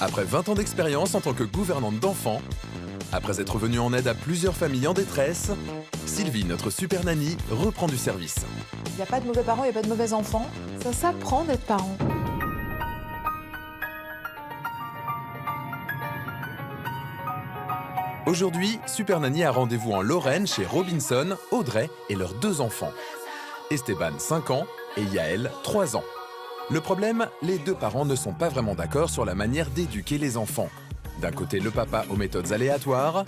Après 20 ans d'expérience en tant que gouvernante d'enfants, après être venue en aide à plusieurs familles en détresse, Sylvie, notre super nanny, reprend du service. Il n'y a pas de mauvais parents, il n'y a pas de mauvais enfants. Ça s'apprend d'être parent. Aujourd'hui, Super Nanny a rendez-vous en Lorraine chez Robinson, Audrey et leurs 2 enfants. Esteban, 5 ans, et Yael, 3 ans. Le problème, les 2 parents ne sont pas vraiment d'accord sur la manière d'éduquer les enfants. D'un côté, le papa aux méthodes aléatoires.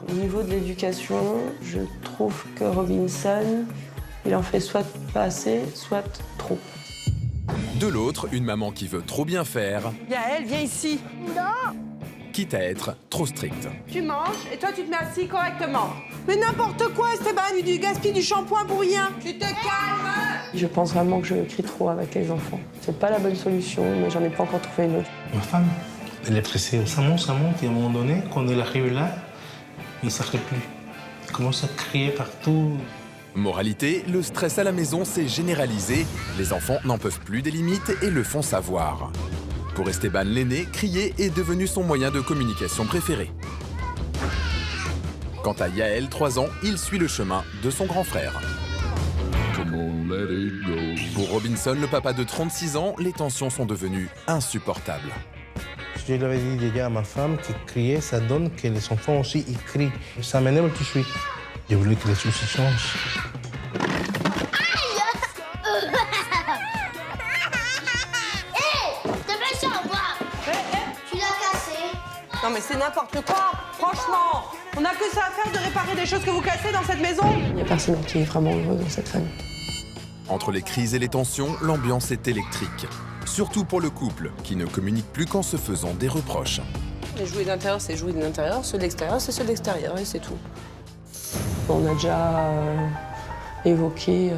Au niveau de l'éducation, je trouve que Robinson, il en fait soit pas assez, soit trop. De l'autre, une maman qui veut trop bien faire, Yael, viens ici. quitte à être trop stricte. Tu manges et toi, tu te mets assis correctement. Mais n'importe quoi, Esteban, du gaspille du shampoing pour rien. Tu te calmes. Je pense vraiment que je crie trop avec les enfants. C'est pas la bonne solution, mais j'en ai pas encore trouvé une autre. Ma femme, elle est pressée. Ça monte, et à un moment donné, quand elle arrive là, il ne s'arrête plus. Il commence à crier partout. Moralité, le stress à la maison s'est généralisé. Les enfants n'en peuvent plus des limites et le font savoir. Pour Esteban l'aîné, crier est devenu son moyen de communication préféré. Quant à Yael, 3 ans, il suit le chemin de son grand frère. Pour Robinson, le papa de 36 ans, les tensions sont devenues insupportables. Je l'avais dit déjà à ma femme que crier, ça donne que les enfants aussi ils crient. Ça m'énerve tout de suite. Je voulais que les choses changent. Non mais c'est n'importe quoi, franchement. On n'a que ça à faire de réparer des choses que vous cassez dans cette maison. Il n'y a personne qui est vraiment heureux dans cette famille. Entre les crises et les tensions, l'ambiance est électrique. Surtout pour le couple, qui ne communique plus qu'en se faisant des reproches. Les jouets d'intérieur, c'est jouets d'intérieur. Ceux d'extérieur, c'est ceux d'extérieur, et c'est tout. On a déjà évoqué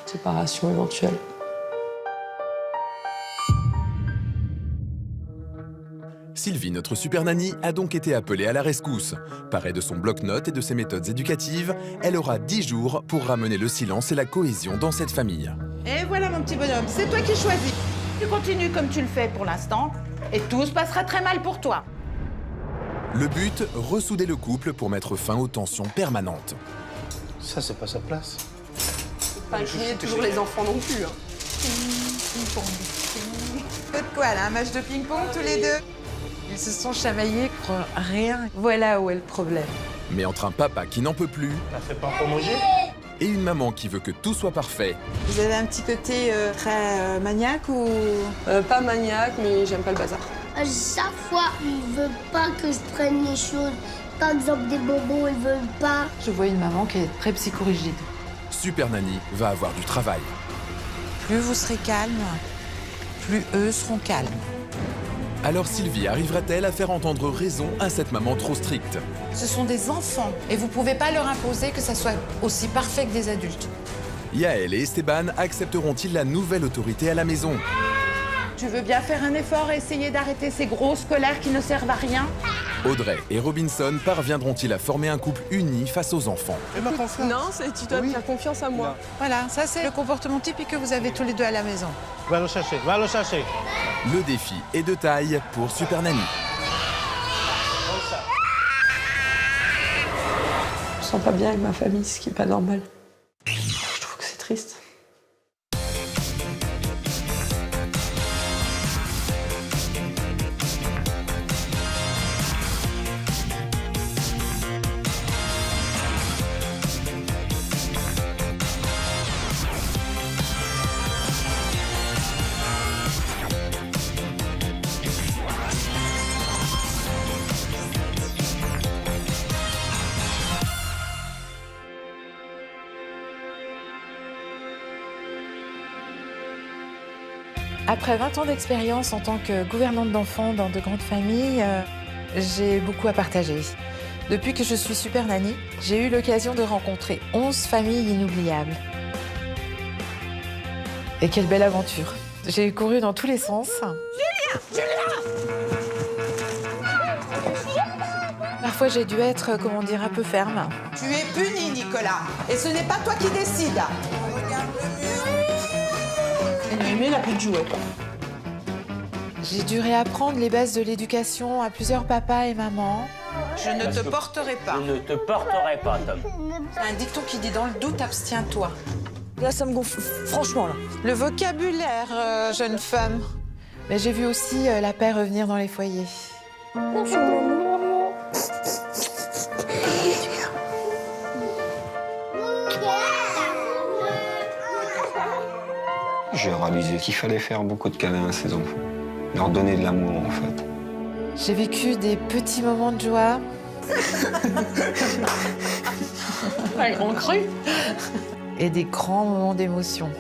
séparation éventuelle. Sylvie, notre super nanny, a donc été appelée à la rescousse. Parée de son bloc-notes et de ses méthodes éducatives, elle aura 10 jours pour ramener le silence et la cohésion dans cette famille. Et voilà mon petit bonhomme, c'est toi qui choisis. Tu continues comme tu le fais pour l'instant et tout se passera très mal pour toi. Le but, ressouder le couple pour mettre fin aux tensions permanentes. Ça, c'est pas sa place. Pas incliner toujours les enfants non plus. Peu de quoi là, un match de ping-pong tous les deux? Ils se sont chamaillés pour rien. Voilà où est le problème. Mais entre un papa qui n'en peut plus T'as fait pas pour manger? et une maman qui veut que tout soit parfait, Vous avez un petit côté très maniaque ou... Pas maniaque, mais j'aime pas le bazar. À chaque fois, ils veulent pas que je prenne les choses. Par exemple, des bonbons, ils veulent pas. Je vois une maman qui est très psychorigide. Super Nanny va avoir du travail. Plus vous serez calme, plus eux seront calmes. Alors Sylvie arrivera-t-elle à faire entendre raison à cette maman trop stricte? Ce sont des enfants et vous pouvez pas leur imposer que ça soit aussi parfait que des adultes. Yael et Esteban accepteront-ils la nouvelle autorité à la maison? Tu veux bien faire un effort et essayer d'arrêter ces grosses colères qui ne servent à rien? Audrey et Robinson parviendront-ils à former un couple uni face aux enfants? Fais-moi confiance. Non, tu dois me faire confiance à moi. Voilà, ça c'est le comportement typique que vous avez tous les deux à la maison. Va le chercher, va le chercher. Le défi est de taille pour Super Nanny. Je me sens pas bien avec ma famille, ce qui est pas normal. Je trouve que c'est triste. Après 20 ans d'expérience en tant que gouvernante d'enfants dans de grandes familles, j'ai beaucoup à partager. Depuis que je suis super nanny, j'ai eu l'occasion de rencontrer 11 familles inoubliables. Et quelle belle aventure! J'ai couru dans tous les sens. Parfois, j'ai dû être, comment dire, un peu ferme. Tu es puni, Nicolas, et ce n'est pas toi qui décides. Noémie, elle a plus de jouets. J'ai dû réapprendre les bases de l'éducation à plusieurs papas et mamans. Je ne te porterai pas. Je ne te porterai pas, Tom. C'est un dicton qui dit dans le doute, abstiens-toi. Là, ça me gonfle, franchement, là. Le vocabulaire, jeune femme. Mais j'ai vu aussi la paix revenir dans les foyers. J'ai réalisé qu'il fallait faire beaucoup de câlins à ses enfants. Leur donner de l'amour, en fait. J'ai vécu des petits moments de joie. Un grand cru. Et des grands moments d'émotion.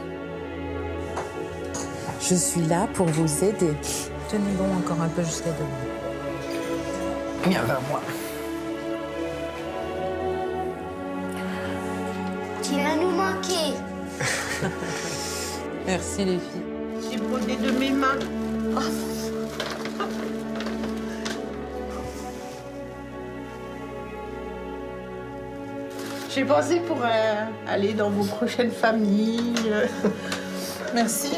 Je suis là pour vous aider. Tenez bon encore un peu jusqu'à demain. Viens vers moi. Tu vas nous manquer. Merci les filles. J'ai brodé de mes mains. J'ai pensé pour aller dans vos prochaines familles. Merci.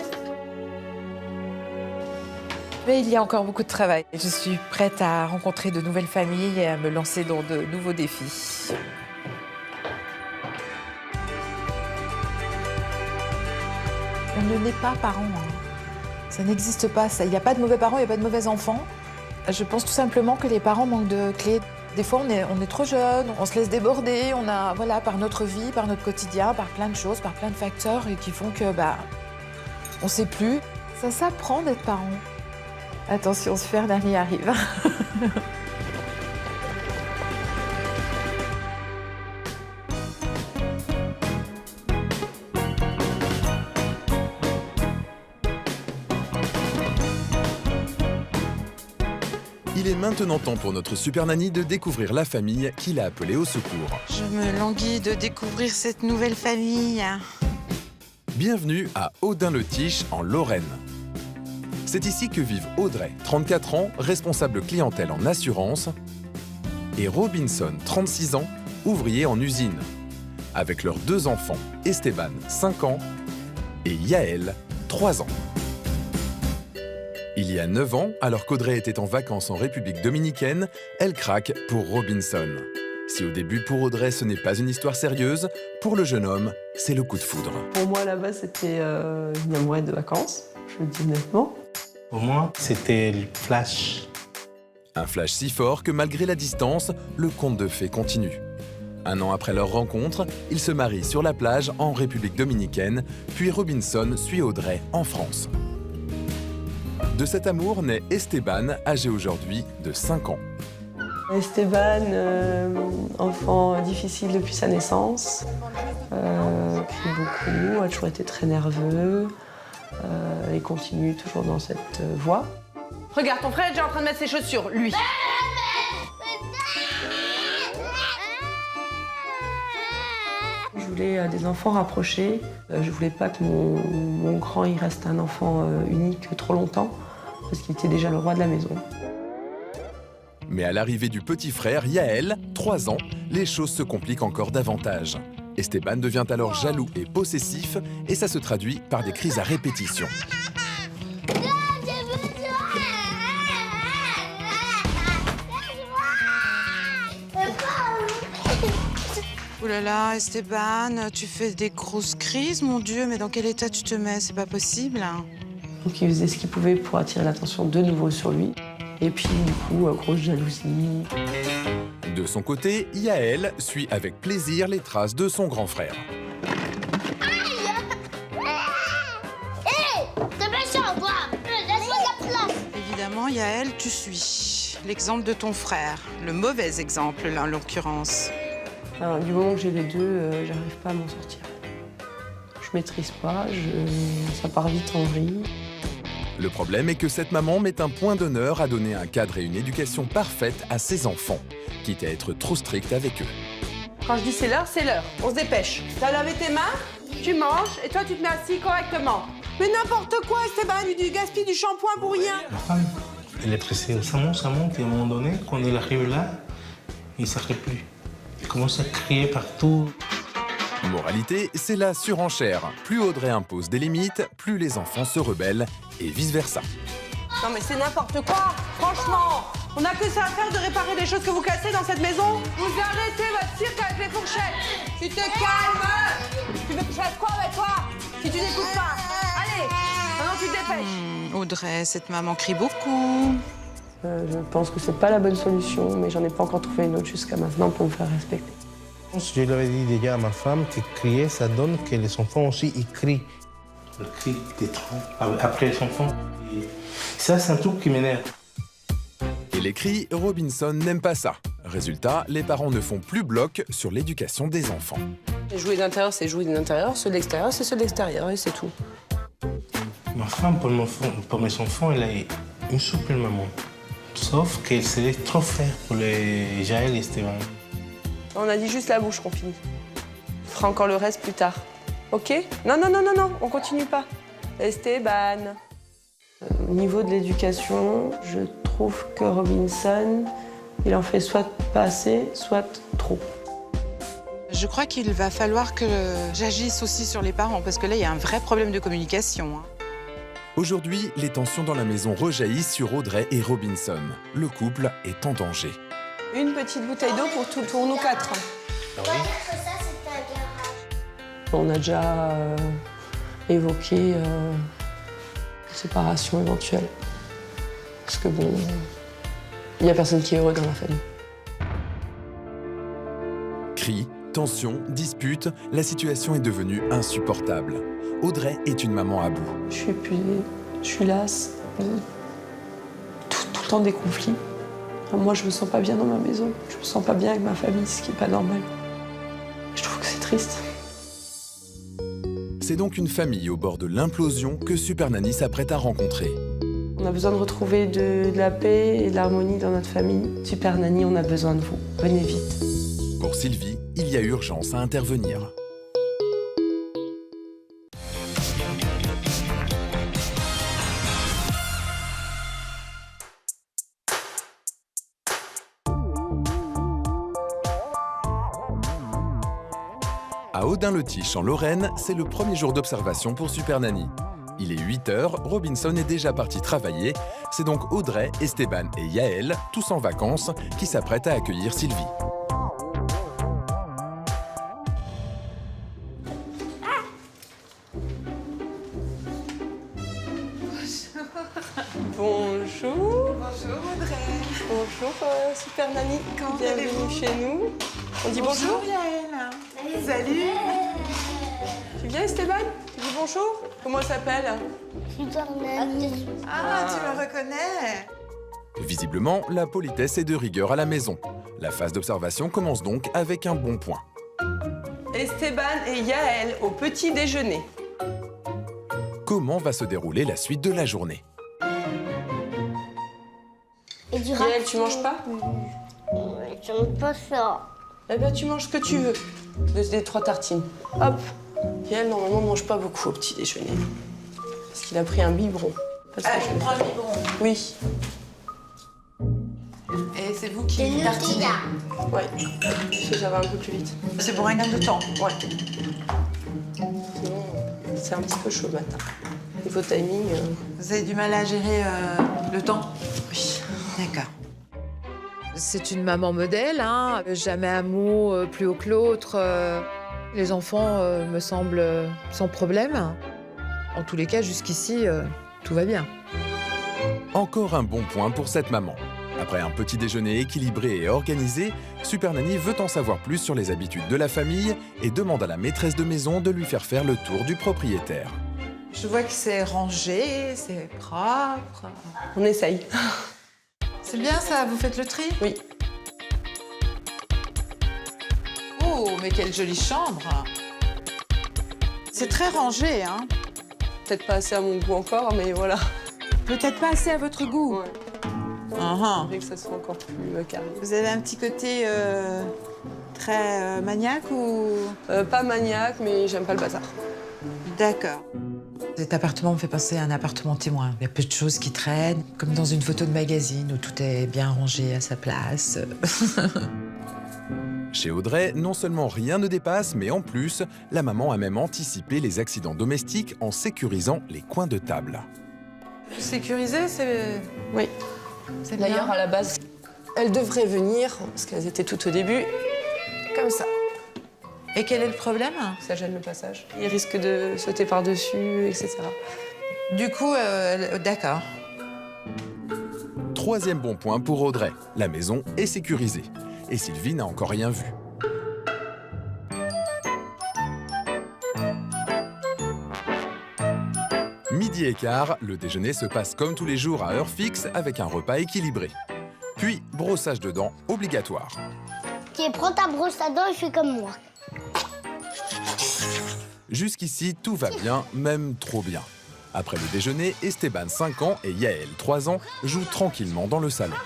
Mais il y a encore beaucoup de travail. Je suis prête à rencontrer de nouvelles familles et à me lancer dans de nouveaux défis. On ne naît pas parents. Ça n'existe pas. Il n'y a pas de mauvais parents, il n'y a pas de mauvais enfants. Je pense tout simplement que les parents manquent de clés. Des fois, on est trop jeune, on se laisse déborder, voilà, par notre vie, par notre quotidien, par plein de choses, par plein de facteurs et qui font que, on ne sait plus. Ça s'apprend d'être parent. Attention, Super Nanny arrive. Il est maintenant temps pour notre Super Nanny de découvrir la famille qu'il a appelée au secours. Je me languis de découvrir cette nouvelle famille. Bienvenue à Audun-le-Tiche, en Lorraine. C'est ici que vivent Audrey, 34 ans, responsable clientèle en assurance, et Robinson, 36 ans, ouvrier en usine, avec leurs 2 enfants, Esteban, 5 ans, et Yael, 3 ans. Il y a 9 ans, alors qu'Audrey était en vacances en République dominicaine, elle craque pour Robinson. Si au début, pour Audrey, ce n'est pas une histoire sérieuse, pour le jeune homme, c'est le coup de foudre. Pour moi, là-bas, c'était une amourette de vacances, je le dis honnêtement. Pour moi, c'était le flash. Un flash si fort que malgré la distance, le conte de fées continue. 1 an après leur rencontre, ils se marient sur la plage en République dominicaine, puis Robinson suit Audrey en France. De cet amour naît Esteban, âgé aujourd'hui de 5 ans. Esteban, enfant difficile depuis sa naissance, crie beaucoup, a toujours été très nerveux et continue toujours dans cette voie. Regarde, ton frère est déjà en train de mettre ses chaussures, lui. Je voulais des enfants rapprochés. Je voulais pas que mon grand il reste un enfant unique trop longtemps, parce qu'il était déjà le roi de la maison. Mais à l'arrivée du petit frère, Yael, 3 ans, les choses se compliquent encore davantage. Esteban devient alors jaloux et possessif, et ça se traduit par des crises à répétition. Ouh là là, Esteban, tu fais des grosses crises, mon Dieu, mais dans quel état tu te mets? C'est pas possible. Donc il faisait ce qu'il pouvait pour attirer l'attention de nouveau sur lui. Et puis du coup, grosse jalousie. De son côté, Yael suit avec plaisir les traces de son grand frère. T'es méchant, toi. Laisse-moi de la place. Évidemment, Yael, tu suis l'exemple de ton frère. Le mauvais exemple, là, en l'occurrence. Alors, du moment que j'ai les deux, j'arrive pas à m'en sortir. Je maîtrise pas, ça part vite en vrille. Le problème est que cette maman met un point d'honneur à donner un cadre et une éducation parfaite à ses enfants, quitte à être trop stricte avec eux. Quand je dis c'est l'heure, on se dépêche. T'as lavé tes mains, tu manges et toi tu te mets assis correctement. Mais n'importe quoi, Esteban, du gaspille du shampoing pour rien. La femme, elle est pressée. Ça monte, et à un moment donné, quand elle arrive là, il ne s'arrête plus. Il commence à crier partout. Moralité, c'est la surenchère. Plus Audrey impose des limites, plus les enfants se rebellent, et vice-versa. Non mais c'est n'importe quoi, franchement. On n'a que ça à faire de réparer les choses que vous cassez dans cette maison. Vous arrêtez votre cirque avec les fourchettes. Tu te calmes. Tu veux que je fasse quoi avec toi si tu n'écoutes pas? Allez, maintenant tu te dépêches. Audrey, cette maman crie beaucoup. Je pense que c'est pas la bonne solution, mais j'en ai pas encore trouvé une autre jusqu'à maintenant pour me faire respecter. Je l'avais dit déjà à ma femme que crier, ça donne que les enfants aussi ils crient. Le cri des trop après les enfants. Et ça, c'est un truc qui m'énerve. Et les cris, Robinson n'aime pas ça. Résultat, les parents ne font plus bloc sur l'éducation des enfants. Jouer d'intérieur, c'est jouer de l'intérieur. Ceux de l'extérieur, c'est ceux de l'extérieur, et c'est tout. Ma femme, pour mes enfants, elle est une super maman. Sauf qu'elle se laisse trop faire pour les Jaël et Esteban. On a dit juste la bouche qu'on finit. On fera encore le reste plus tard. Ok? Non, non, non, non, non, on continue pas. Esteban. Au niveau de l'éducation, je trouve que Robinson, il en fait soit pas assez, soit trop. Je crois qu'il va falloir que j'agisse aussi sur les parents, parce que là, il y a un vrai problème de communication. Aujourd'hui, les tensions dans la maison rejaillissent sur Audrey et Robinson. Le couple est en danger. Une petite bouteille d'eau pour nous quatre. Ah oui? On a déjà évoqué une séparation éventuelle. Parce que bon, il n'y a personne qui est heureux dans la famille. Cris, tensions, disputes, la situation est devenue insupportable. Audrey est une maman à bout. Je suis épuisée, je suis lasse. Tout le temps des conflits. Moi, je me sens pas bien dans ma maison. Je me sens pas bien avec ma famille, ce qui est pas normal. Je trouve que c'est triste. C'est donc une famille au bord de l'implosion que Super Nanny s'apprête à rencontrer. On a besoin de retrouver de la paix et de l'harmonie dans notre famille. Super Nanny, on a besoin de vous. Venez vite. Pour Sylvie, il y a urgence à intervenir. À Audun-le-Tiche, en Lorraine, c'est le premier jour d'observation pour Super Nanny. Il est 8h, Robinson est déjà parti travailler. C'est donc Audrey, Esteban et Yaël, tous en vacances, qui s'apprêtent à accueillir Sylvie. Bonjour. Bonjour Audrey. Bonjour, Super Nanny. Comment Bienvenue allez-vous chez nous. On dit bonjour. Yaël. Salut. Tu viens, Esteban? Tu dis bonjour? Comment elle s'appelle? Super Nanny. Ah, tu me reconnais. Visiblement, la politesse est de rigueur à la maison. La phase d'observation commence donc avec un bon point. Esteban et Yaël au petit déjeuner. Comment va se dérouler la suite de la journée? Et du Yaël, tu manges pas? J'aime pas ça. Eh ben, tu manges ce que tu veux. Des 3 tartines. Hop. Yaël, normalement, ne mange pas beaucoup au petit déjeuner. Parce qu'il a pris un biberon. Je prends le biberon. Oui. Et c'est vous Et qui tartinez. Nutella. Ouais. Parce que ça va un peu plus vite. C'est pour un gain de temps. Ouais. Sinon, c'est un petit peu chaud le matin. Niveau timing. Vous avez du mal à gérer le temps? Oui. D'accord. C'est une maman modèle, hein. Jamais un mot plus haut que l'autre. Les enfants me semblent sans problème. En tous les cas, jusqu'ici, tout va bien. Encore un bon point pour cette maman. Après un petit déjeuner équilibré et organisé, Super Nanny veut en savoir plus sur les habitudes de la famille et demande à la maîtresse de maison de lui faire faire le tour du propriétaire. Je vois que c'est rangé, c'est propre. On essaye. C'est bien ça, vous faites le tri? Oui. Oh, mais quelle jolie chambre. C'est très rangé, hein? Peut-être pas assez à mon goût encore, mais voilà. Peut-être pas assez à votre goût. Ouais. Uh-huh. J'aimerais que ça soit encore plus carré. Vous avez un petit côté très maniaque ou... Pas maniaque, mais j'aime pas le bazar. D'accord. Cet appartement me fait penser à un appartement témoin. Il y a peu de choses qui traînent, comme dans une photo de magazine où tout est bien rangé à sa place. Chez Audrey, non seulement rien ne dépasse, mais en plus, la maman a même anticipé les accidents domestiques en sécurisant les coins de table. Sécurisé, c'est... Oui. C'est bien. D'ailleurs, à la base, elles devraient venir, parce qu'elles étaient toutes au début, comme ça. Et quel est le problème? Ça gêne le passage. Ils risquent de sauter par-dessus, etc. Du coup, d'accord. Troisième bon point pour Audrey. La maison est sécurisée. Et Sylvie n'a encore rien vu. Midi et quart, le déjeuner se passe comme tous les jours à heure fixe avec un repas équilibré. Puis, brossage de dents obligatoire. Tiens, prends ta brosse à dents et fais comme moi. Jusqu'ici, tout va bien, même trop bien. Après le déjeuner, Esteban, 5 ans, et Yael, 3 ans, jouent tranquillement dans le salon.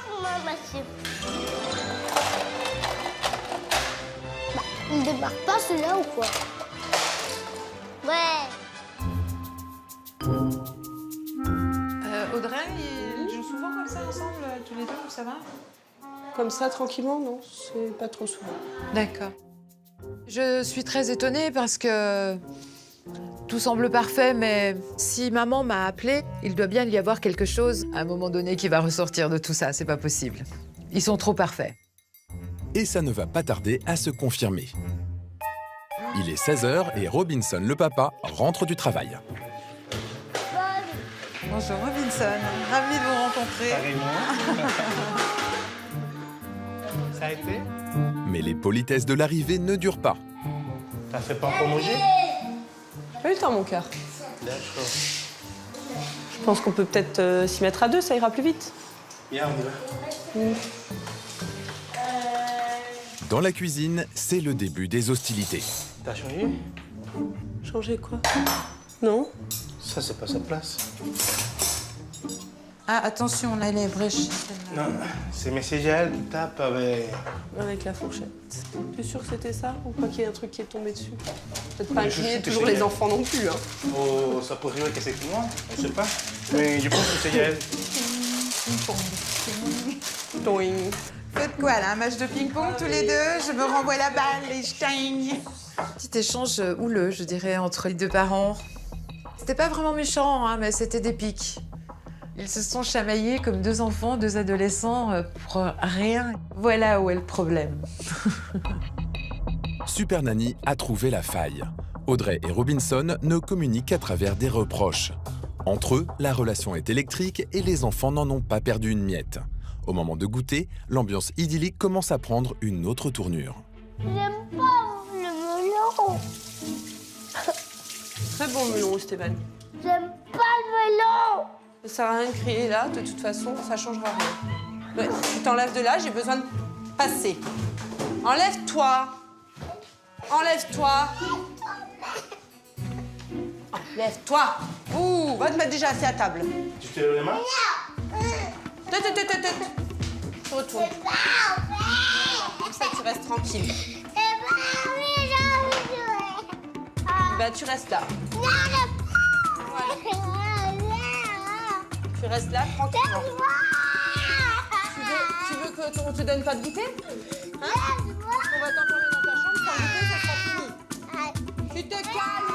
Il démarre pas celui-là ou quoi? Ouais. Audrey, ils jouent souvent comme ça ensemble, tous les deux, ça va? Comme ça, tranquillement, non, c'est pas trop souvent. D'accord. Je suis très étonnée parce que tout semble parfait, mais si maman m'a appelée, il doit bien y avoir quelque chose à un moment donné qui va ressortir de tout ça, c'est pas possible. Ils sont trop parfaits. Et ça ne va pas tarder à se confirmer. Il est 16h et Robinson, le papa, rentre du travail. Bonjour Robinson, ravi de vous rencontrer. Ça a été? Mais les politesses de l'arrivée ne durent pas. Ça fait pas encore manger? Pas eu le temps, mon cœur. D'accord. Je pense qu'on peut peut-être s'y mettre à deux, ça ira plus vite. Viens, on y va. Dans la cuisine, c'est le début des hostilités. T'as changé? Changer quoi? Non. Ça, c'est pas sa place. Ah, attention, là, les brèches. Non, c'est M. Jaël qui tape avec... Avec la fourchette. T'es sûr que c'était ça? Ou pas qu'il y ait un truc qui est tombé dessus? Peut-être pas Mais je incliner sais que toujours c'est les Jaël. enfants non plus, hein. Oh, ça pourrait être que c'est moi, on sait pas. Mais je pense que c'est Jaël. Toing. Faites quoi, là? Un match de ping-pong tous les deux? Je me renvoie la balle et je gagne. Petit échange houleux, je dirais, entre les deux parents. C'était pas vraiment méchant, hein, mais c'était des pics. Ils se sont chamaillés comme deux enfants, deux adolescents, pour rien. Voilà où est le problème. Super Nanny a trouvé la faille. Audrey et Robinson ne communiquent qu'à travers des reproches. Entre eux, la relation est électrique et les enfants n'en ont pas perdu une miette. Au moment de goûter, l'ambiance idyllique commence à prendre une autre tournure. J'aime pas le melon. Très bon melon, Esteban. J'aime pas le melon. Ça sert à rien de crier là, de toute façon, ça changera rien. Ouais, tu t'enlèves de là, j'ai besoin de passer. Enlève-toi. Enlève-toi. Enlève-toi. Ouh, va te mettre déjà assis à table. Tu te lèves les mains? Tu retournes. Comme ça, tu restes tranquille. Bah, tu restes là. Voilà. Tu restes là, tranquillement. Tu veux qu'on te donne pas de goûter? Hein? On va t'enfermer dans ta chambre, sans goûter, ça sera fini. Tu te calmes!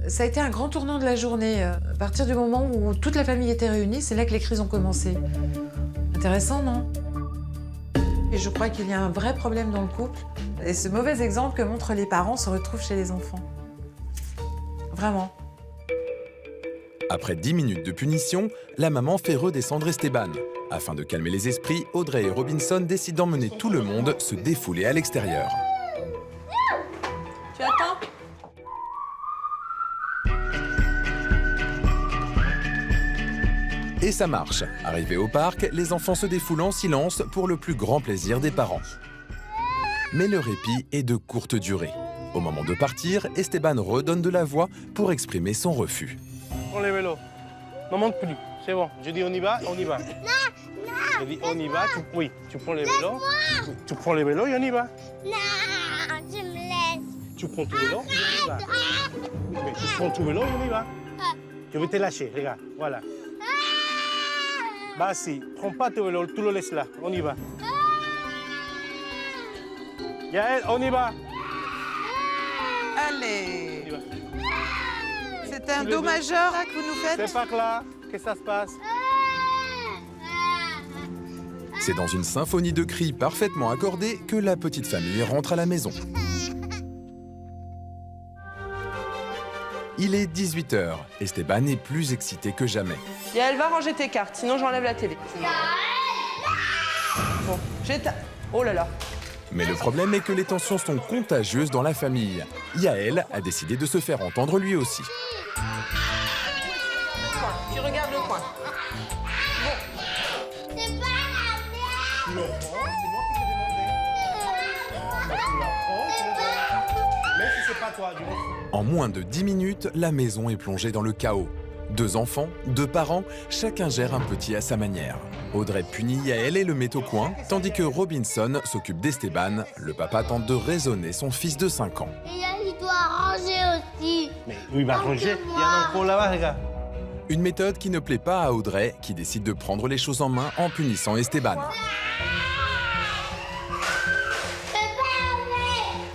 Ça a été un grand tournant de la journée. À partir du moment où toute la famille était réunie, c'est là que les crises ont commencé. Intéressant, non? Et je crois qu'il y a un vrai problème dans le couple. Et ce mauvais exemple que montrent les parents se retrouve chez les enfants. Vraiment. Après 10 minutes de punition, la maman fait redescendre Esteban. Afin de calmer les esprits, Audrey et Robinson décident d'emmener tout le monde se défouler à l'extérieur. Tu attends? Et ça marche. Arrivés au parc, les enfants se défoulent en silence pour le plus grand plaisir des parents. Mais le répit est de courte durée. Au moment de partir, Esteban redonne de la voix pour exprimer son refus. Prends les vélos. Ne monte plus. C'est bon. Je dis on y va, on y va. Je dis on y va, oui. Tu prends les vélos. Tu prends les vélos et on y va. Non, tu me laisses. tu prends tout vélo, on y va. Mais tu prends tout vélo et on y va. Je vais te lâcher, regarde, voilà. Vas-y, prends pas tout vélo, tu le laisses là, on y va. Yael, on y va. Allez. On y va. C'est un do majeur là, que vous nous faites? C'est par là que ça se passe. C'est dans une symphonie de cris parfaitement accordée que la petite famille rentre à la maison. Il est 18 h. Esteban est plus excité que jamais. Yael, va ranger tes cartes, sinon j'enlève la télé. Bon, j'éteins. Oh là là. Mais le problème est que les tensions sont contagieuses dans la famille. Yael a décidé de se faire entendre lui aussi. Tu regardes le coin. C'est pas la Tu le prends, c'est moi qui t'ai demandé. Tu la prends, tu le prends. Mais si c'est pas toi, du coup. En moins de 10 minutes, la maison est plongée dans le chaos. 2 enfants, 2 parents, chacun gère un petit à sa manière. Audrey punit Yael et le met au coin, tandis que Robinson s'occupe d'Esteban. Le papa tente de raisonner son fils de 5 ans. Et il doit ranger aussi. Mais où il va ranger? Il y en a encore là-bas, regarde. Une méthode qui ne plaît pas à Audrey, qui décide de prendre les choses en main en punissant Esteban.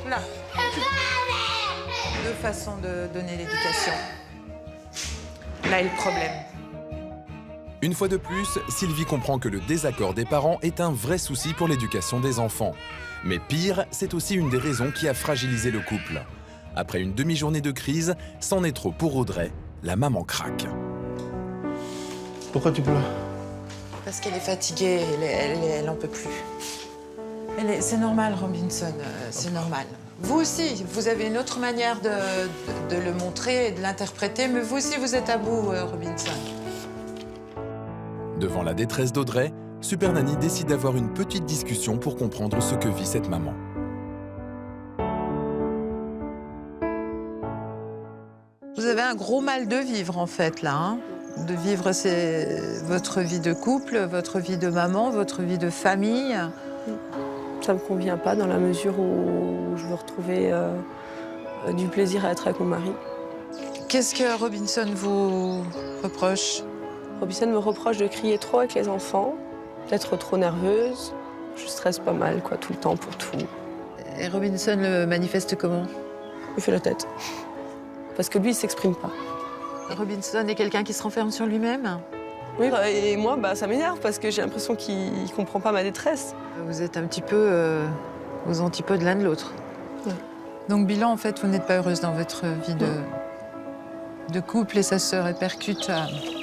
Là. Deux façons de donner l'éducation. Là est le problème. Une fois de plus, Sylvie comprend que le désaccord des parents est un vrai souci pour l'éducation des enfants. Mais pire, c'est aussi une des raisons qui a fragilisé le couple. Après une demi-journée de crise, c'en est trop pour Audrey. La maman craque. Pourquoi tu pleures? Parce qu'elle est fatiguée, elle en peut plus. C'est normal, Robinson, c'est normal. Vous aussi, vous avez une autre manière de le montrer et de l'interpréter, mais vous aussi, vous êtes à bout, Robinson. Devant la détresse d'Audrey, Super Nanny décide d'avoir une petite discussion pour comprendre ce que vit cette maman. Vous avez un gros mal de vivre, en fait, là. Hein, de vivre votre vie de couple, votre vie de maman, votre vie de famille. Ça me convient pas dans la mesure où je veux retrouver du plaisir à être avec mon mari. Qu'est-ce que Robinson vous reproche? Robinson me reproche de crier trop avec les enfants, d'être trop nerveuse. Je stresse pas mal, quoi, tout le temps pour tout. Et Robinson le manifeste comment? Il fait la tête. Parce que lui, il s'exprime pas. Robinson est quelqu'un qui se renferme sur lui-même? Oui, et moi, ça m'énerve parce que j'ai l'impression qu'il comprend pas ma détresse. Vous êtes un petit peu aux antipodes l'un de l'autre. Ouais. Donc, bilan, en fait, vous n'êtes pas heureuse dans votre vie de couple et ça se répercute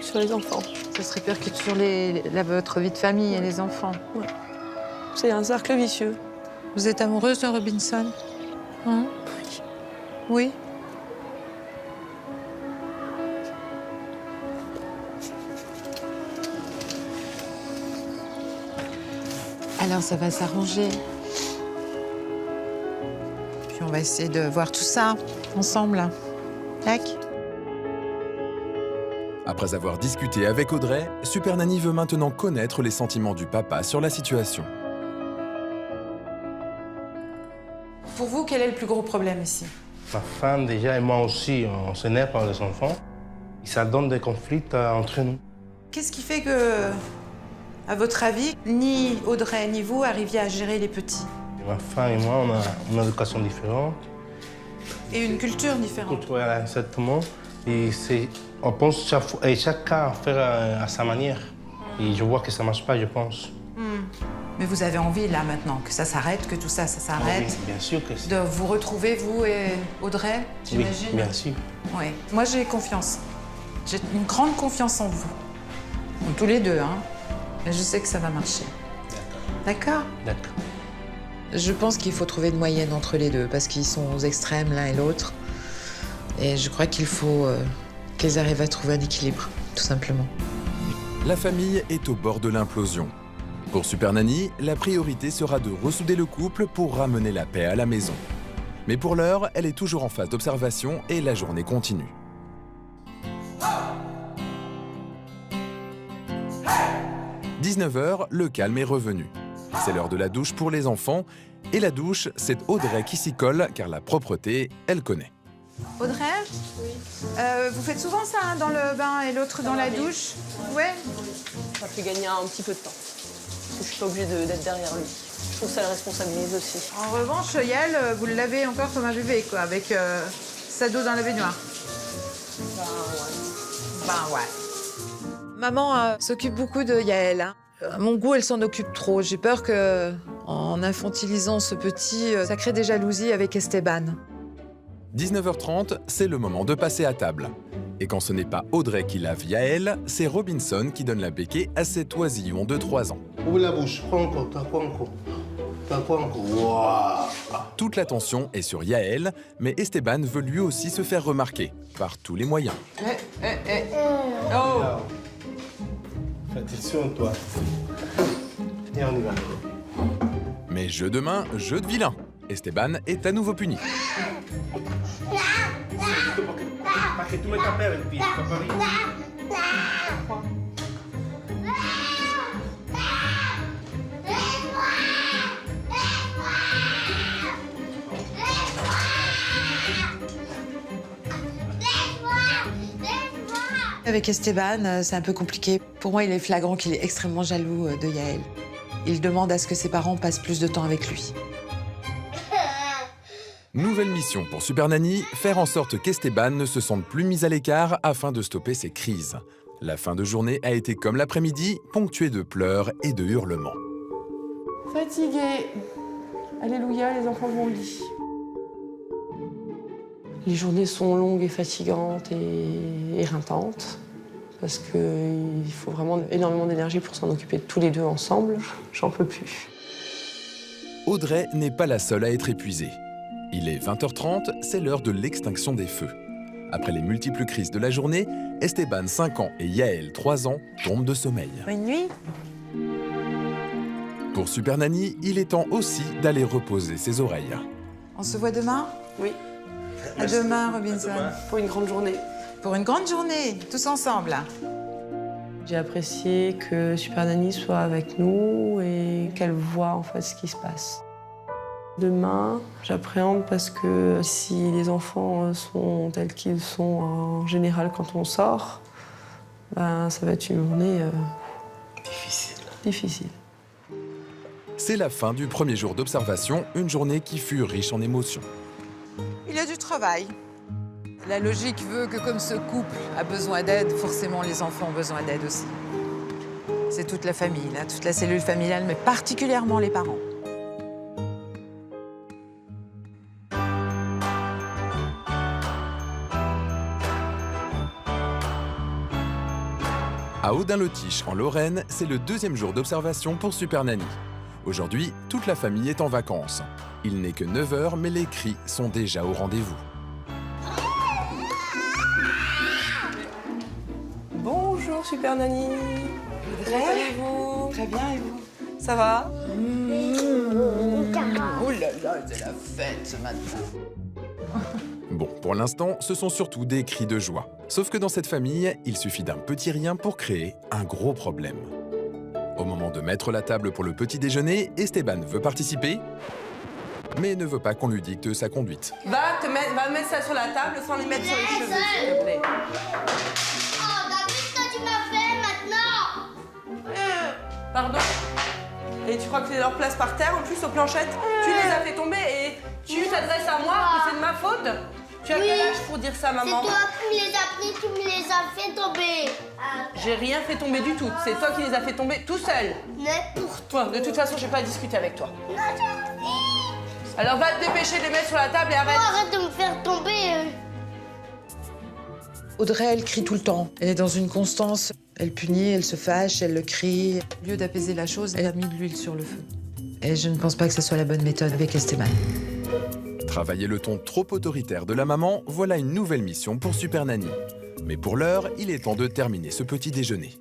sur les enfants. Ça se répercute sur votre vie de famille et les enfants. Ouais. C'est un cercle vicieux. Vous êtes amoureuse de Robinson? Hein? Oui. Alors, ça va s'arranger. Puis on va essayer de voir tout ça ensemble. Tac. Après avoir discuté avec Audrey, Super Nanny veut maintenant connaître les sentiments du papa sur la situation. Pour vous, quel est le plus gros problème ici? Ma femme, déjà, et moi aussi, on s'énerve par les enfants. Et ça donne des conflits entre nous. Qu'est-ce qui fait que, à votre avis, ni Audrey ni vous arriviez à gérer les petits? Et ma femme et moi, on a une éducation différente. Et une culture différente. Voilà, exactement. Et on pense chacun faire à sa manière. Et je vois que ça ne marche pas, je pense. Mais vous avez envie, là, maintenant, que ça s'arrête, que tout ça, ça s'arrête. Oui, bien sûr que de vous retrouver, vous et Audrey, j'imagine? Oui, bien sûr. Oui. Moi, j'ai confiance. J'ai une grande confiance en vous. Donc, tous les deux, hein. Mais je sais que ça va marcher. D'accord? D'accord. Je pense qu'il faut trouver une moyenne entre les deux, parce qu'ils sont aux extrêmes, l'un et l'autre. Et je crois qu'il faut qu'ils arrivent à trouver un équilibre, tout simplement. La famille est au bord de l'implosion. Pour Super Nanny, la priorité sera de ressouder le couple pour ramener la paix à la maison. Mais pour l'heure, elle est toujours en phase d'observation et la journée continue. 19 h, le calme est revenu. C'est l'heure de la douche pour les enfants. Et la douche, c'est Audrey qui s'y colle, car la propreté, elle connaît. Audrey, vous faites souvent ça, hein, dans le bain et l'autre dans la douche? Ouais. Ça fait gagner un petit peu de temps. Parce que je suis pas obligée d'être derrière lui. Je trouve que ça le responsabilise aussi. En revanche, Yael, vous le lavez encore comme un bébé, quoi, avec sa dos dans la baignoire. Ben ouais. Maman s'occupe beaucoup de Yael. Hein. À mon goût, elle s'en occupe trop. J'ai peur que, en infantilisant ce petit, ça crée des jalousies avec Esteban. 19h30, c'est le moment de passer à table. Et quand ce n'est pas Audrey qui lave Yael, c'est Robinson qui donne la béquée à cet oisillon de 3 ans. Ouvre la bouche, prends encore, t'as quoi encore? T'as quoi encore? Wow. Toute l'attention est sur Yael, mais Esteban veut lui aussi se faire remarquer, par tous les moyens. Oh. Fais attention, toi. Et on y va. Mais jeu de main, jeu de vilain. Esteban est à nouveau puni. Parce que tu me tapes avec le pied, Avec Esteban, c'est un peu compliqué. Pour moi, il est flagrant qu'il est extrêmement jaloux de Yael. Il demande à ce que ses parents passent plus de temps avec lui. Nouvelle mission pour Super Nanny, faire en sorte qu'Esteban ne se sente plus mis à l'écart afin de stopper ses crises. La fin de journée a été comme l'après-midi, ponctuée de pleurs et de hurlements. Fatigué. Alléluia, les enfants vont au lit. Les journées sont longues et fatigantes et éreintantes. Parce qu'il faut vraiment énormément d'énergie pour s'en occuper tous les deux ensemble. J'en peux plus. Audrey n'est pas la seule à être épuisée. Il est 20h30, c'est l'heure de l'extinction des feux. Après les multiples crises de la journée, Esteban, 5 ans, et Yael, 3 ans, tombent de sommeil. Bonne nuit. Pour Super Nanny, il est temps aussi d'aller reposer ses oreilles. On se voit demain? Oui. À demain, Robinson. Pour une grande journée. Pour une grande journée, tous ensemble. J'ai apprécié que Super Nanny soit avec nous et qu'elle voit en fait ce qui se passe. Demain, j'appréhende parce que si les enfants sont tels qu'ils sont en général quand on sort, ben, ça va être une journée difficile. C'est la fin du premier jour d'observation, une journée qui fut riche en émotions. Il y a du travail. La logique veut que comme ce couple a besoin d'aide, forcément les enfants ont besoin d'aide aussi. C'est toute la famille, là, toute la cellule familiale, mais particulièrement les parents. À Audun-le-Tiche, en Lorraine, c'est le deuxième jour d'observation pour Super Nanny. Aujourd'hui, toute la famille est en vacances. Il n'est que 9h, mais les cris sont déjà au rendez-vous. Bonjour Super Nanny. Comment allez-vous? Très bien, et vous? Ça va? Oh là là, c'est la fête ce matin. Bon, pour l'instant, ce sont surtout des cris de joie. Sauf que dans cette famille, il suffit d'un petit rien pour créer un gros problème. Au moment de mettre la table pour le petit déjeuner, Esteban veut participer, mais ne veut pas qu'on lui dicte sa conduite. Va mettre ça sur la table sans les mettre sur les cheveux, s'il te plaît. Oh, t'as vu ce que tu m'as fait maintenant? Pardon? Et tu crois que c'est leur place par terre en plus aux planchettes? Tu les as fait tomber et tu t'adresses à moi que c'est de ma faute? Tu as quel âge pour dire ça, maman? C'est toi qui me les as pris, tu me les as fait tomber. J'ai rien fait tomber du tout. C'est toi qui les as fait tomber tout seul. Mais pour toi. Toi, de toute façon, j'ai pas à discuter avec toi. Non, gentil. Alors va te dépêcher de les mettre sur la table et arrête. Oh, arrête de me faire tomber. Audrey, elle crie tout le temps. Elle est dans une constance. Elle punit, elle se fâche, elle le crie. Au lieu d'apaiser la chose, elle a mis de l'huile sur le feu. Et je ne pense pas que ce soit la bonne méthode avec Esteban. Travailler le ton trop autoritaire de la maman, voilà une nouvelle mission pour Super Nanny. Mais pour l'heure, il est temps de terminer ce petit déjeuner.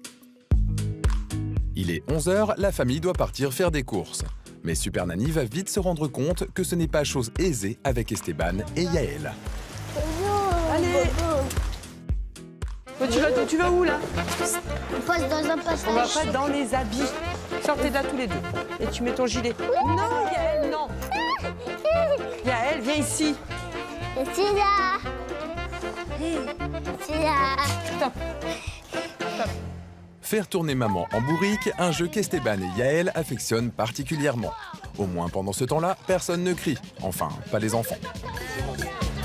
Il est 11h, la famille doit partir faire des courses. Mais Super Nanny va vite se rendre compte que ce n'est pas chose aisée avec Esteban et Yael. Allez. Tu vas où là? On passe dans un passage. On va pas dans les habits. Sortez de là tous les deux. Et tu mets ton gilet. Non, Yael, non. Yael, viens ici. C'est là. C'est là. Stop. Faire tourner maman en bourrique, un jeu qu'Esteban et Yael affectionnent particulièrement. Au moins pendant ce temps-là, personne ne crie. Enfin, pas les enfants.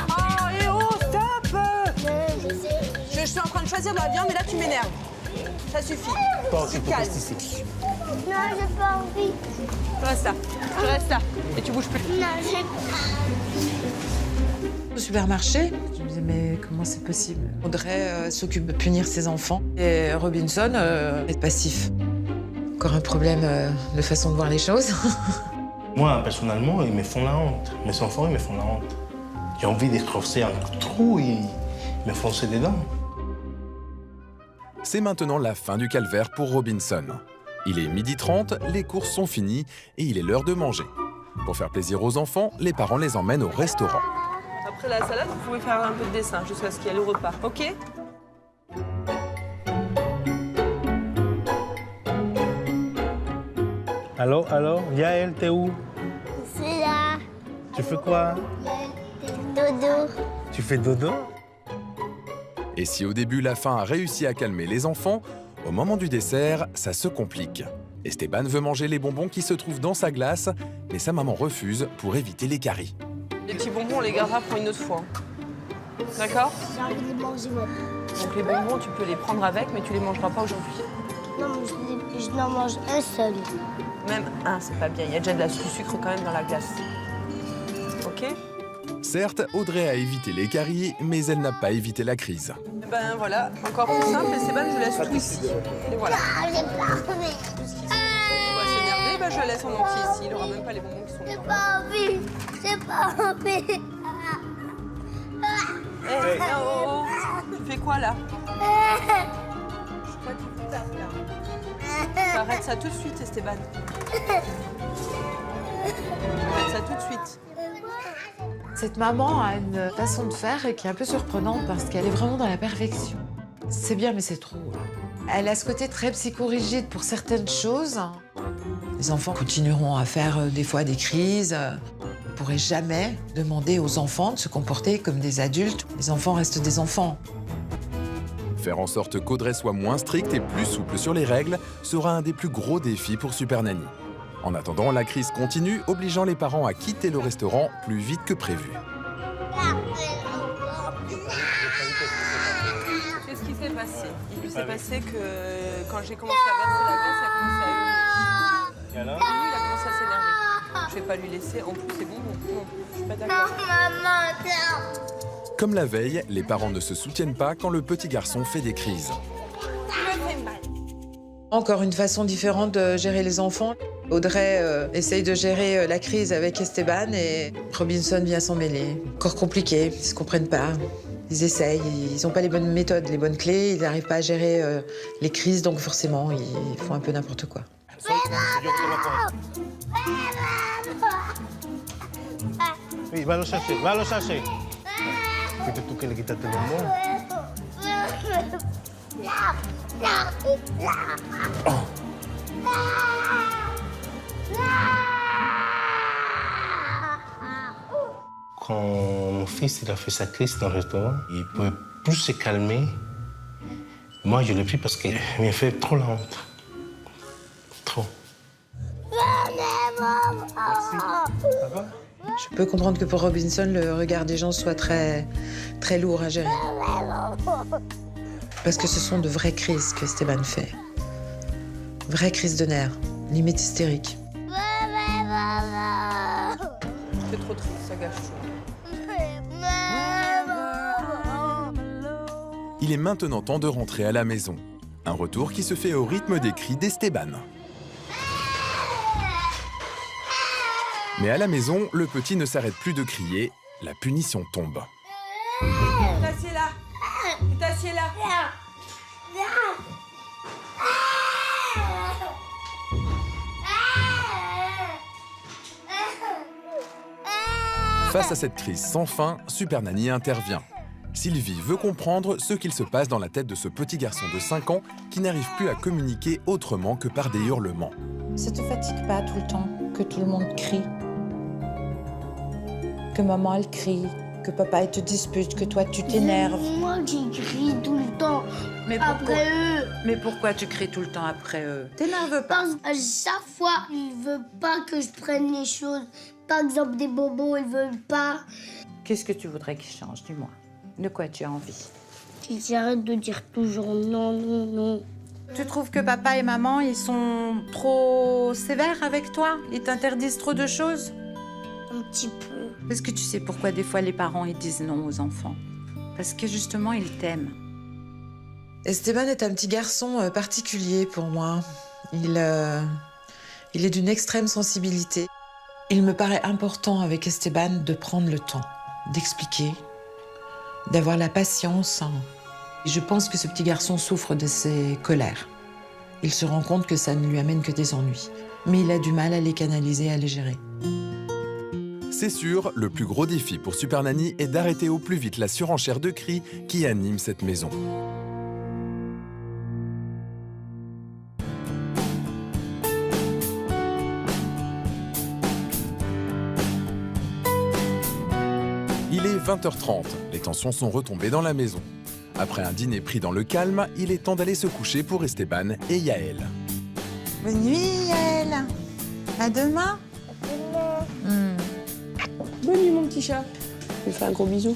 Oh, et oh, stop. Je suis en train de choisir de la viande, mais là, tu m'énerves. Ça suffit. Tu te calmes. Non, j'ai pas envie. Tu restes là. Tu restes là. Et tu bouges plus. Non, j'ai pas. Au supermarché, je me disais, mais comment c'est possible? Audrey s'occupe de punir ses enfants et Robinson est passif. Encore un problème de façon de voir les choses. Moi, personnellement, ils me font la honte. Mes enfants, ils me font la honte. J'ai envie de creuser un trou et me foncer dedans. C'est maintenant la fin du calvaire pour Robinson. Il est 12h30, les courses sont finies et il est l'heure de manger. Pour faire plaisir aux enfants, les parents les emmènent au restaurant. Après la salade, vous pouvez faire un peu de dessin jusqu'à ce qu'il y ait le repas. OK? Alors, Yael, t'es où? C'est là. Tu fais quoi? Dodo. Tu fais dodo? Et si au début la faim a réussi à calmer les enfants, au moment du dessert, ça se complique. Esteban veut manger les bonbons qui se trouvent dans sa glace, mais sa maman refuse pour éviter les caries. Les petits bonbons, on les gardera pour une autre fois. D'accord? J'ai envie de les manger, moi. Donc les bonbons, tu peux les prendre avec, mais tu les mangeras pas aujourd'hui. Non, mais je n'en mange un seul. Même un, c'est pas bien. Il y a déjà du sucre quand même dans la glace. OK? Certes, Audrey a évité les caries, mais elle n'a pas évité la crise. Eh ben voilà, encore plus simple, Esteban, je laisse tout ici. Et voilà. Ah, j'ai pas envie. Il va s'énerver, ben je le laisse en entier ici. Il n'aura même pas les bonbons qui sont J'ai dedans. pas envie. J'ai pas envie. Eh, oh. Tu fais quoi là? Arrête ça tout de suite, Esteban. Arrête ça tout de suite. Cette maman a une façon de faire qui est un peu surprenante parce qu'elle est vraiment dans la perfection. C'est bien, mais c'est trop. Elle a ce côté très psychorigide pour certaines choses. Les enfants continueront à faire des fois des crises. On ne pourrait jamais demander aux enfants de se comporter comme des adultes. Les enfants restent des enfants. Faire en sorte qu'Audrey soit moins stricte et plus souple sur les règles sera un des plus gros défis pour Super Nanny. En attendant, la crise continue, obligeant les parents à quitter le restaurant plus vite que prévu. Qu'est-ce qui s'est passé? Il s'est passé que quand j'ai commencé à verser la glace, il a commencé à hurler. Et alors? Lui, il a commencé à s'énerver. Je vais pas lui laisser. En plus, c'est bon. Non, je suis pas d'accord. Maman, tiens. Comme la veille, les parents ne se soutiennent pas quand le petit garçon fait des crises. Encore une façon différente de gérer les enfants. Audrey essaye de gérer la crise avec Esteban et Robinson vient s'en mêler. Encore compliqué, ils ne se comprennent pas. Ils essayent, ils n'ont pas les bonnes méthodes, les bonnes clés, ils n'arrivent pas à gérer les crises, donc forcément, ils font un peu n'importe quoi. Oui, va le chercher, va le chercher. Fuiste tú que le quitaste el bombón. Quand mon fils il a fait sa crise dans le restaurant, il ne pouvait plus se calmer. Moi, je l'ai pris parce qu'il m'a fait trop la honte. Trop. Ça va? Je peux comprendre que pour Robinson, le regard des gens soit très lourd à gérer. Parce que ce sont de vraies crises que Esteban fait. Vraies crises de nerfs, limite hystériques. C'est trop triste, ça gâche tout. Il est maintenant temps de rentrer à la maison. Un retour qui se fait au rythme des cris d'Esteban. Mais à la maison, le petit ne s'arrête plus de crier. La punition tombe. T'assieds là. Tu t'assieds là. Face à cette crise sans fin, Super Nanny intervient. Sylvie veut comprendre ce qu'il se passe dans la tête de ce petit garçon de 5 ans qui n'arrive plus à communiquer autrement que par des hurlements. Ça te fatigue pas tout le temps que tout le monde crie? Que maman elle crie, que papa il te dispute, que toi tu t'énerves? C'est moi qui crie tout le temps après eux. Mais pourquoi tu cries tout le temps après eux? T'énerves pas. Parce qu'à chaque fois, ils veulent pas que je prenne les choses. Par exemple, des bonbons, ils veulent pas. Qu'est-ce que tu voudrais qu'ils changent, dis-moi? De quoi tu as envie? Qu'ils arrêtent de dire toujours non, non, non. Tu trouves que papa et maman, ils sont trop sévères avec toi? Ils t'interdisent trop de choses? Un petit peu. Est-ce que tu sais pourquoi des fois les parents ils disent non aux enfants? Parce que justement, ils t'aiment. Esteban est un petit garçon particulier pour moi. Il est d'une extrême sensibilité. Il me paraît important avec Esteban de prendre le temps, d'expliquer, d'avoir la patience. Je pense que ce petit garçon souffre de ses colères. Il se rend compte que ça ne lui amène que des ennuis. Mais il a du mal à les canaliser, à les gérer. C'est sûr, le plus gros défi pour Super Nanny est d'arrêter au plus vite la surenchère de cris qui anime cette maison. Il est 20h30, les tensions sont retombées dans la maison. Après un dîner pris dans le calme, il est temps d'aller se coucher pour Esteban et Yael. Bonne nuit, Yael. À demain. Bonne nuit, mon petit chat. Je lui fais un gros bisou.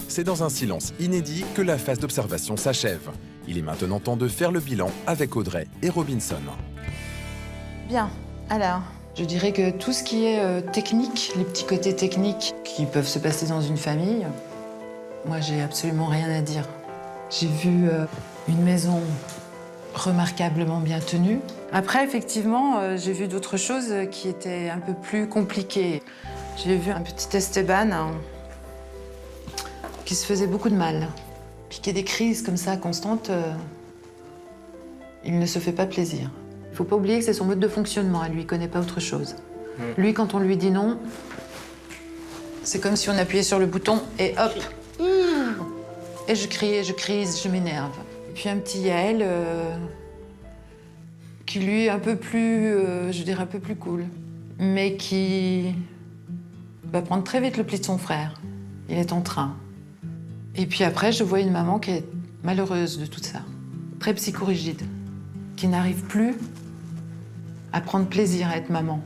C'est dans un silence inédit que la phase d'observation s'achève. Il est maintenant temps de faire le bilan avec Audrey et Robinson. Bien, alors, je dirais que tout ce qui est technique, les petits côtés techniques qui peuvent se passer dans une famille, moi j'ai absolument rien à dire. J'ai vu une maison remarquablement bien tenue. Après, effectivement, j'ai vu d'autres choses qui étaient un peu plus compliquées. J'ai vu un petit Esteban qui se faisait beaucoup de mal. Piquer des crises comme ça, constantes, il ne se fait pas plaisir. Il ne faut pas oublier que c'est son mode de fonctionnement, lui, il ne connaît pas autre chose. Lui, quand on lui dit non, c'est comme si on appuyait sur le bouton et hop. Et je crie, je m'énerve. Et puis un petit Yael qui, lui, est un peu plus, je dirais, un peu plus cool, mais qui va prendre très vite le pli de son frère. Il est en train. Et puis après, je vois une maman qui est malheureuse de tout ça, très psychorigide, qui n'arrive plus à prendre plaisir à être maman.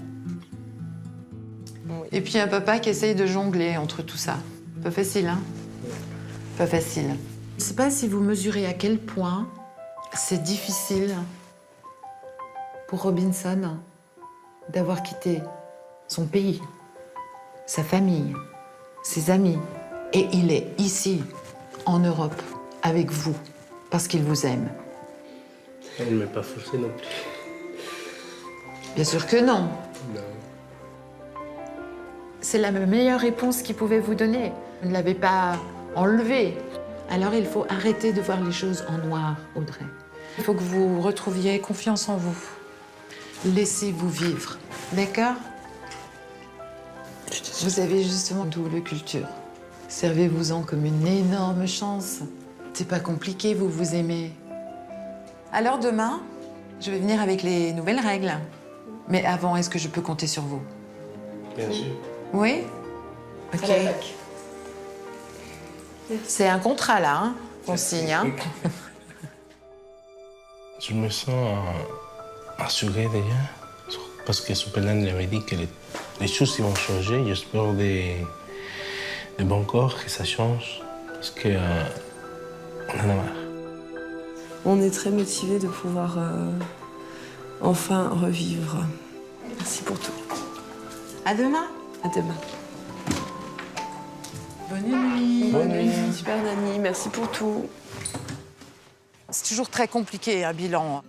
Et puis un papa qui essaye de jongler entre tout ça. Pas facile, hein? Pas facile. Je ne sais pas si vous mesurez à quel point c'est difficile pour Robinson d'avoir quitté son pays, sa famille, ses amis. Et il est ici, en Europe, avec vous, parce qu'il vous aime. Elle ne m'a pas forcé non plus. Bien sûr que non. Non. C'est la meilleure réponse qu'il pouvait vous donner. Vous ne l'avez pas enlevé. Alors il faut arrêter de voir les choses en noir, Audrey. Il faut que vous retrouviez confiance en vous. Laissez-vous vivre, d'accord? Vous avez justement double culture. Servez-vous-en comme une énorme chance. C'est pas compliqué, vous vous aimez. Alors demain, je vais venir avec les nouvelles règles. Mais avant, est-ce que je peux compter sur vous? Bien sûr. Oui? Ok. C'est un contrat, là, hein, qu'on signe, hein? Je me sens assuré déjà, parce que Super Nanny avait dit que les choses vont changer. J'espère de bon corps que ça change, parce qu'on en a marre. On est très motivés de pouvoir enfin revivre. Merci pour tout. À demain. À demain. Bonne nuit. Bonne nuit, Super Nanny. Merci pour tout. C'est toujours très compliqué, un bilan.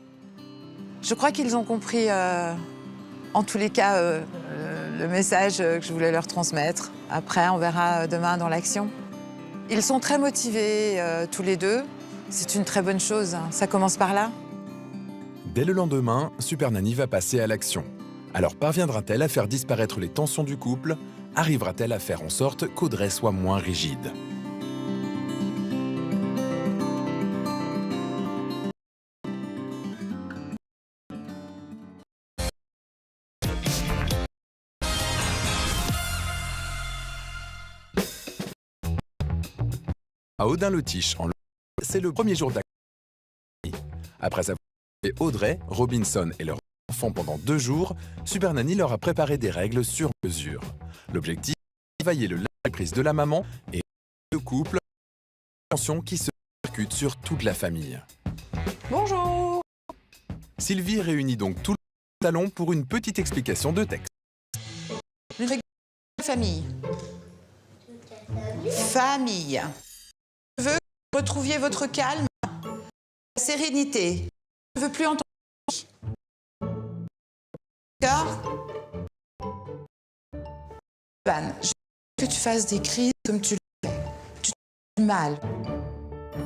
Je crois qu'ils ont compris, en tous les cas, le message que je voulais leur transmettre. Après, on verra demain dans l'action. Ils sont très motivés, tous les deux. C'est une très bonne chose, hein. Ça commence par là. Dès le lendemain, Super Nanny va passer à l'action. Alors parviendra-t-elle à faire disparaître les tensions du couple, arrivera-t-elle à faire en sorte qu'Audrey soit moins rigide? À Audun-le-Tiche, c'est le premier jour d'accueil. Après avoir fait Audrey, Robinson et leurs enfants pendant 2 jours, Super Nanny leur a préparé des règles sur mesure. L'objectif est d'évaluer le lâcher-prise de la maman et le couple, tension qui se répercute sur toute la famille. Bonjour. Sylvie réunit donc tout le salon pour une petite explication de texte. Une règle de famille. Famille. Je veux que vous retrouviez votre calme, la sérénité. Je ne veux plus entendre. D'accord? Van, je veux que tu fasses des crises comme tu le fais. Tu te fais mal.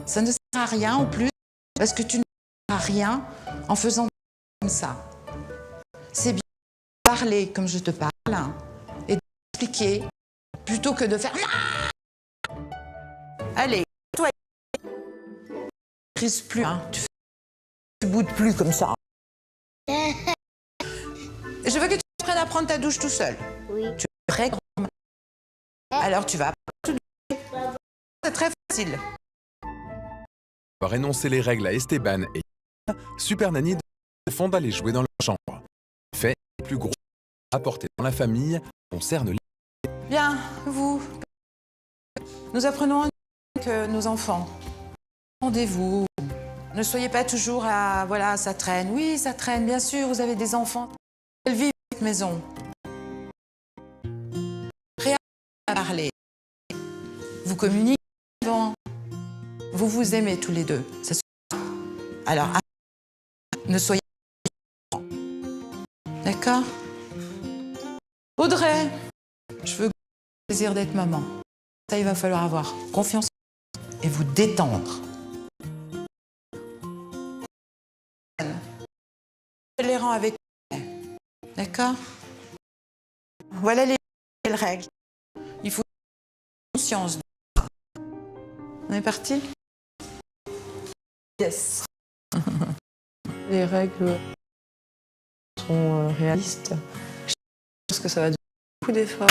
Ça ne sert à rien en plus, parce que tu ne sers à rien en faisant comme ça. C'est bien de parler comme je te parle et d'expliquer plutôt que de faire. Allez, toi, crise plus, hein. Tu boudes plus comme ça. Je veux que tu apprennes à prendre ta douche tout seul. Oui. Tu es très grand. Alors tu vas tout doucher. C'est très facile. Pour énoncer les règles à Esteban et Super Nanny font d'aller jouer dans leur chambre. Le fait le plus gros apporté dans la famille concerne les... Bien, vous. Nous apprenons que nos enfants. Rendez-vous. Ne soyez pas toujours à... Voilà, ça traîne. Oui, ça traîne, bien sûr, vous avez des enfants. Elles vivent dans cette maison. Rien à parler. Vous communiquez avant. Vous vous aimez tous les deux. Ça suffit. Alors, ne soyez pas... D'accord? Audrey, je veux que vous ayez le plaisir d'être maman. Ça, il va falloir avoir confiance et vous détendre. Je les rends avec vous. D'accord? Voilà les règles. Il faut avoir conscience de ça. On est parti? Yes. Les règles sont réalistes. Je pense que ça va demander beaucoup d'efforts.